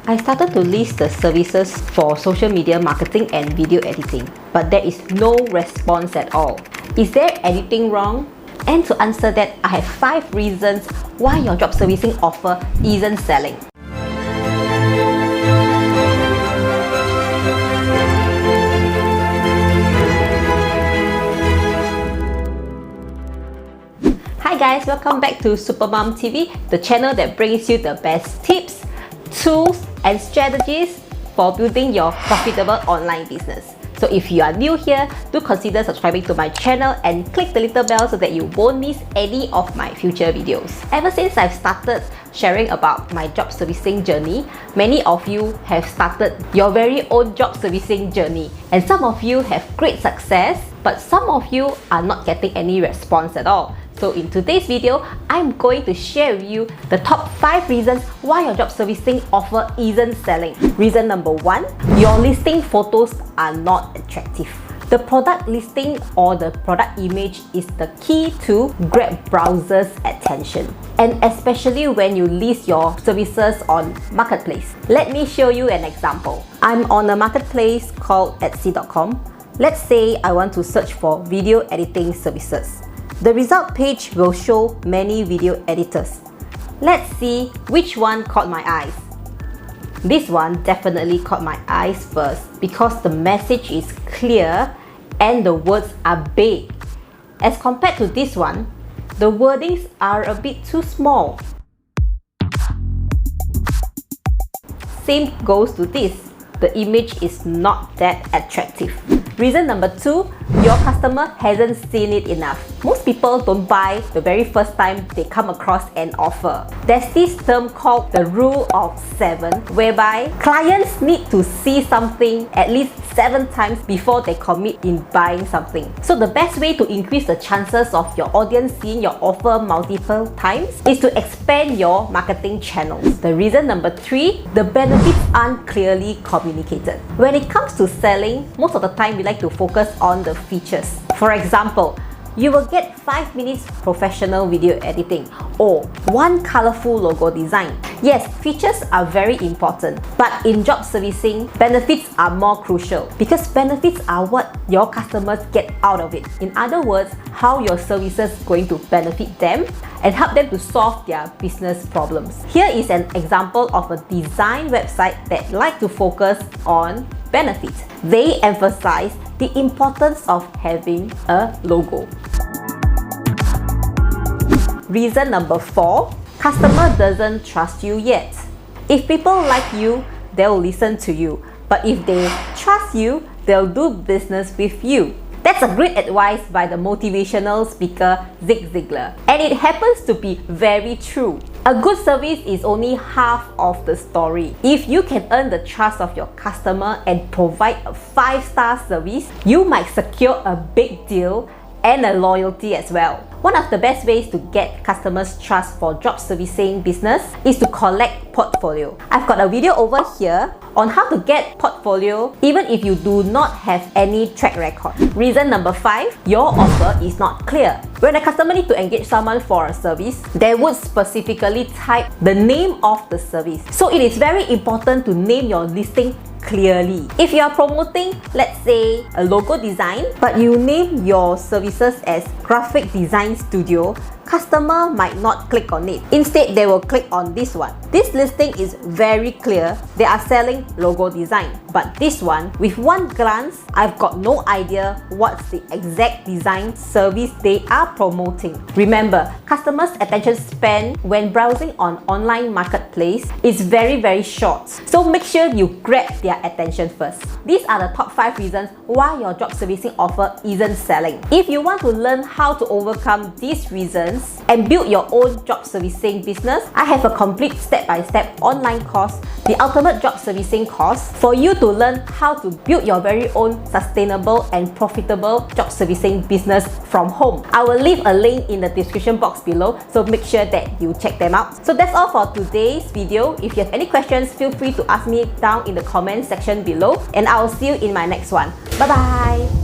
I started to list the services for social media marketing and video editing, but there is no response at all. Is there anything wrong? And to answer that, I have 5 reasons why your job servicing offer isn't selling. Hi guys, welcome back to Supermom TV, the channel that brings you the best tips, tools and strategies for building your profitable online business. So if you are new here, do consider subscribing to my channel and click the little bell so that you won't miss any of my future videos. Ever since I've started sharing about my job servicing journey, many of you have started your very own job servicing journey, and some of you have great success, but some of you are not getting any response at all. So in today's video, I'm going to share with you the top 5 reasons why your job servicing offer isn't selling. Reason number 1, your listing photos are not attractive. The product listing or the product image is the key to grab browsers' attention, and especially when you list your services on marketplace. Let me show you an example. I'm on a marketplace called etsy.com. Let's say I want to search for video editing services. The result page will show many video editors. Let's see which one caught my eyes. This one definitely caught my eyes first because the message is clear and the words are big. As compared to this one, the wordings are a bit too small. Same goes to this. The image is not that attractive. Reason number 2, your customer hasn't seen it enough. Most people don't buy the very first time they come across an offer. There's this term called the rule of 7, whereby clients need to see something at least 7 times before they commit in buying something. So the best way to increase the chances of your audience seeing your offer multiple times is to expand your marketing channels. The reason number 3, the benefits aren't clearly communicated. When it comes to selling, most of the time we like to focus on the features. For example, you will get 5 minutes professional video editing or 1 colorful logo design. Yes, features are very important, but in job servicing, benefits are more crucial because benefits are what your customers get out of it. In other words, how your services going to benefit them and help them to solve their business problems. Here is an example of a design website that like to focus on benefits. They emphasize the importance of having a logo. Reason number 4, customer doesn't trust you yet. If people like you, they'll listen to you. But if they trust you, they'll do business with you. That's a great advice by the motivational speaker Zig Ziglar. And it happens to be very true. A good service is only half of the story. If you can earn the trust of your customer and provide a 5-star service, you might secure a big deal and a loyalty as well. One of the best ways to get customers' trust for job servicing business is to collect portfolio. I've got a video over here on how to get portfolio even if you do not have any track record. Reason number 5, your offer is not clear. When a customer needs to engage someone for a service, they would specifically type the name of the service. So it is very important to name your listing clearly. If you are promoting, let's say, a logo design, but you name your services as graphic design studio, customer might not click on it. Instead, they will click on this one. This listing is very clear. They are selling logo design. But this one, with one glance, I've got no idea what's the exact design service they are promoting. Remember, customers' attention span when browsing on online marketplace is very short. So make sure you grab their attention first. These are the top 5 reasons why your job servicing offer isn't selling. If you want to learn how to overcome these reasons and build your own job servicing business, I have a complete step-by-step online course, the Ultimate Job Servicing Course, for you to learn how to build your very own sustainable and profitable job servicing business from home. I will leave a link in the description box below, so make sure that you check them out. So that's all for today's video. If you have any questions, feel free to ask me down in the comment section below, and I will see you in my next one. Bye bye!